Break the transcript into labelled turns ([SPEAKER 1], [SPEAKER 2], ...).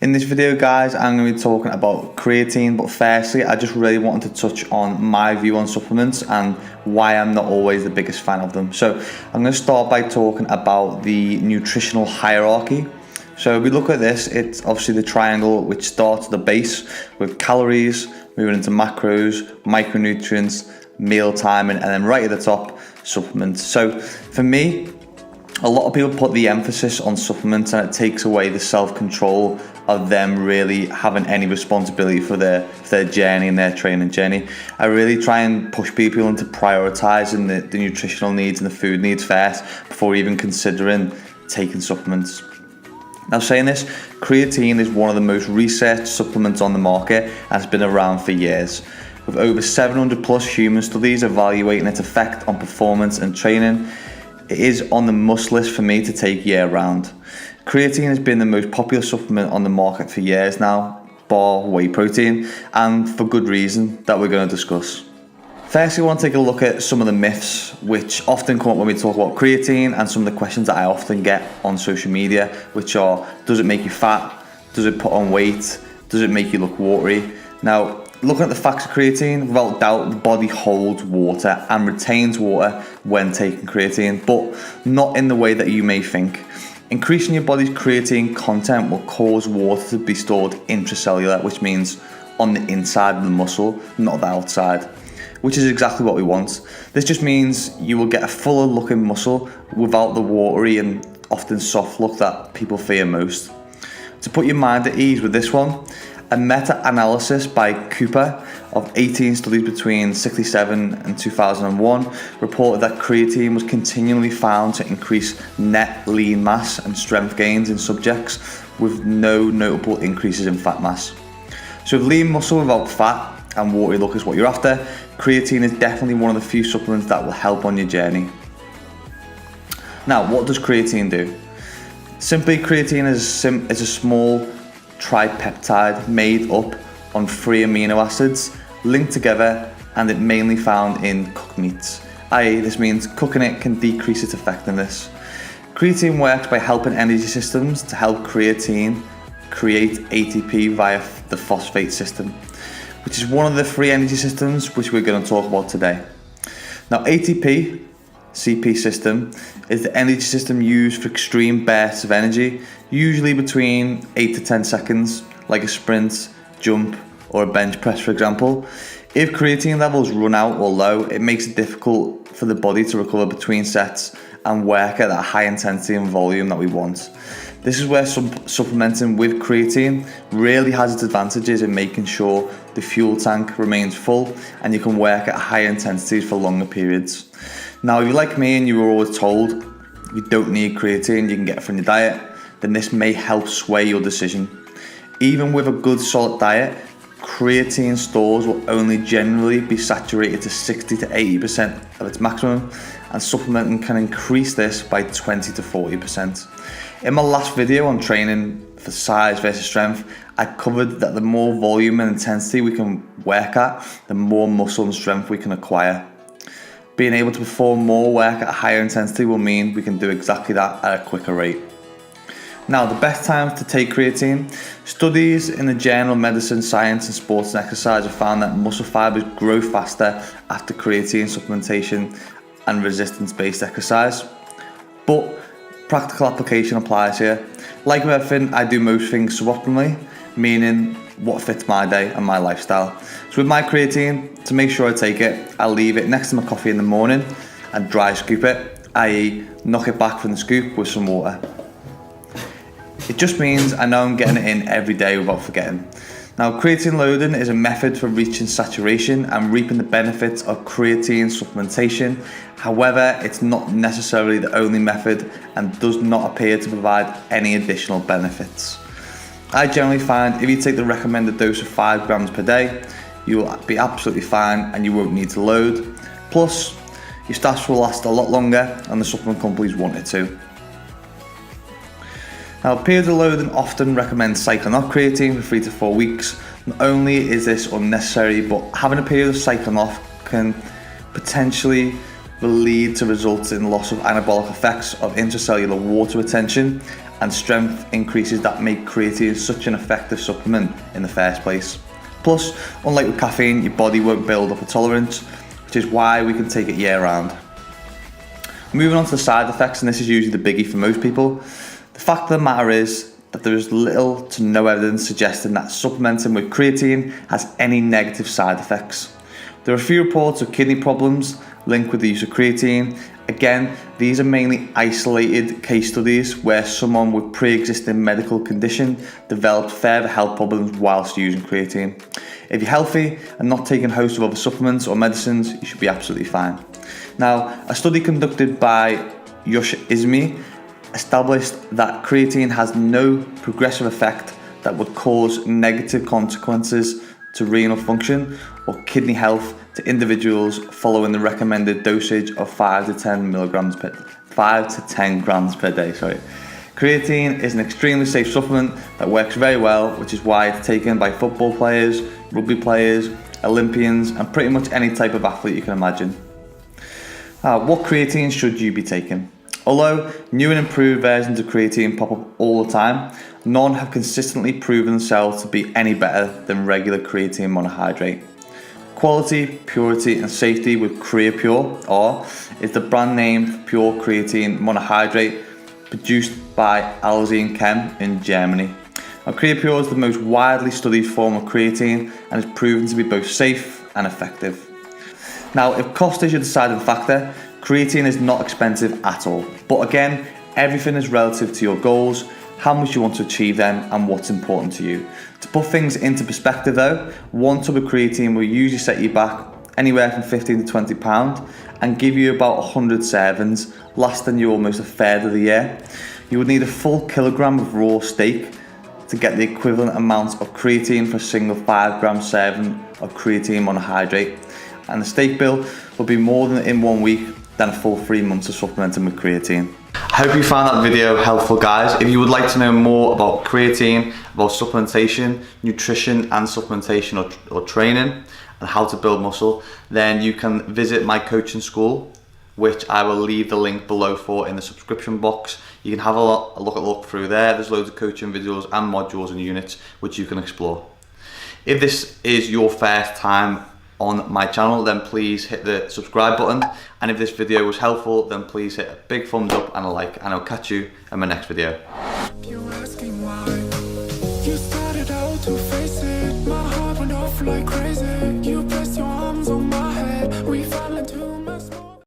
[SPEAKER 1] In this video, guys, I'm going to be talking about creatine, but firstly, I just really wanted to touch on my view on supplements and why I'm not always the biggest fan of them. So I'm going to start by talking about the nutritional hierarchy. So if we look at this, it's obviously the triangle which starts at the base with calories, moving into macros, micronutrients, meal timing, and then right at the top, supplements. So for me, a lot of people put the emphasis on supplements and it takes away the self-control of them really having any responsibility for their journey and their training journey. I really try and push people into prioritizing the nutritional needs and the food needs first before even considering taking supplements. Now, saying this, creatine is one of the most researched supplements on the market and has been around for years, with over 700 plus human studies evaluating its effect on performance and training. It is on the must list for me to take year round. Creatine has been the most popular supplement on the market for years now, bar whey protein, and for good reason that we're going to discuss. Firstly, I want to take a look at some of the myths which often come up when we talk about creatine and some of the questions that I often get on social media, which are, does it make you fat? Does it put on weight? Does it make you look watery? Now, looking at the facts of creatine, without doubt, the body holds water and retains water when taking creatine, but not in the way that you may think. Increasing your body's creatine content will cause water to be stored intracellular, which means on the inside of the muscle, not the outside, which is exactly what we want. This just means you will get a fuller looking muscle without the watery and often soft look that people fear most. To put your mind at ease with this one, a meta-analysis by Cooper of 18 studies between 1967 and 2001 reported that creatine was continually found to increase net lean mass and strength gains in subjects with no notable increases in fat mass. So if lean muscle without fat and watery look is what you're after, creatine is definitely one of the few supplements that will help on your journey. Now, what does creatine do? Simply, creatine is a small tripeptide made up on 3 amino acids linked together, and it mainly found in cooked meats, i.e. this means cooking it can decrease its effectiveness. Creatine works by helping energy systems to help creatine create ATP via the phosphate system, which is one of the 3 energy systems which we're going to talk about today. Now, ATP CP system is the energy system used for extreme bursts of energy, usually between 8 to 10 seconds, like a sprint, jump, or a bench press, for example. If creatine levels run out or low, it makes it difficult for the body to recover between sets and work at that high intensity and volume that we want. This is where supplementing with creatine really has its advantages in making sure the fuel tank remains full and you can work at higher intensities for longer periods. Now, if you're like me and you were always told you don't need creatine, you can get it from your diet, then this may help sway your decision. Even with a good solid diet, creatine stores will only generally be saturated to 60 to 80% of its maximum, and supplementing can increase this by 20 to 40%. In my last video on training for size versus strength, I covered that the more volume and intensity we can work at, the more muscle and strength we can acquire. Being able to perform more work at a higher intensity will mean we can do exactly that at a quicker rate. Now, the best times to take creatine. Studies in the Journal of Medicine, Science and Sports and Exercise have found that muscle fibers grow faster after creatine supplementation and resistance-based exercise. But practical application applies here. Like with everything, I do most things suboptimally, meaning what fits my day and my lifestyle. So with my creatine, to make sure I take it, I'll leave it next to my coffee in the morning and dry scoop it, i.e. knock it back from the scoop with some water. It just means I know I'm getting it in every day without forgetting. Now, creatine loading is a method for reaching saturation and reaping the benefits of creatine supplementation. However, it's not necessarily the only method and does not appear to provide any additional benefits. I generally find if you take the recommended dose of 5 grams per day, you will be absolutely fine and you won't need to load. Plus, your stash will last a lot longer and the supplement companies want it to. Now, periods of loading often recommend cycling off creatine for 3 to 4 weeks. Not only is this unnecessary, but having a period of cycling off can potentially lead to results in loss of anabolic effects of intracellular water retention and strength increases that make creatine such an effective supplement in the first place. Plus, unlike with caffeine, your body won't build up a tolerance, which is why we can take it year round. Moving on to the side effects, and this is usually the biggie for most people. The fact of the matter is that there is little to no evidence suggesting that supplementing with creatine has any negative side effects. There are a few reports of kidney problems linked with the use of creatine. Again, these are mainly isolated case studies where someone with pre-existing medical condition developed further health problems whilst using creatine. If you're healthy and not taking a host of other supplements or medicines, you should be absolutely fine. Now, a study conducted by Yush Izmi established that creatine has no progressive effect that would cause negative consequences to renal function or kidney health to individuals following the recommended dosage of 5 to 10 grams per day. Creatine is an extremely safe supplement that works very well, which is why it's taken by football players, rugby players, Olympians, and pretty much any type of athlete you can imagine. What creatine should you be taking? Although new and improved versions of creatine pop up all the time, none have consistently proven themselves to be any better than regular creatine monohydrate. Quality, purity and safety with CreaPure, or is the brand name for pure creatine monohydrate produced by Alzine Chem in Germany. Now, CreaPure is the most widely studied form of creatine and is proven to be both safe and effective. Now, if cost is your deciding factor, creatine is not expensive at all. But again, everything is relative to your goals, how much you want to achieve them, and what's important to you. To put things into perspective though, 1 tub of creatine will usually set you back anywhere from 15 to £20 and give you about 100 servings, lasting you almost a third of the year. You would need a full kilogram of raw steak to get the equivalent amount of creatine for a single 5 gram serving of creatine monohydrate. And the steak bill will be more than in 1 week than a full 3 months of supplementing with creatine. I hope you found that video helpful, guys. If you would like to know more about creatine, about supplementation, nutrition and supplementation or training, and how to build muscle, then you can visit my coaching school, which I will leave the link below for in the subscription box. You can have a look through there. There's loads of coaching videos and modules and units which you can explore. If this is your first time on my channel, then please hit the subscribe button, and if this video was helpful, then please hit a big thumbs up and a like, and I'll catch you in my next video.
[SPEAKER 2] You're asking why you started out to face it. My heart went off like crazy.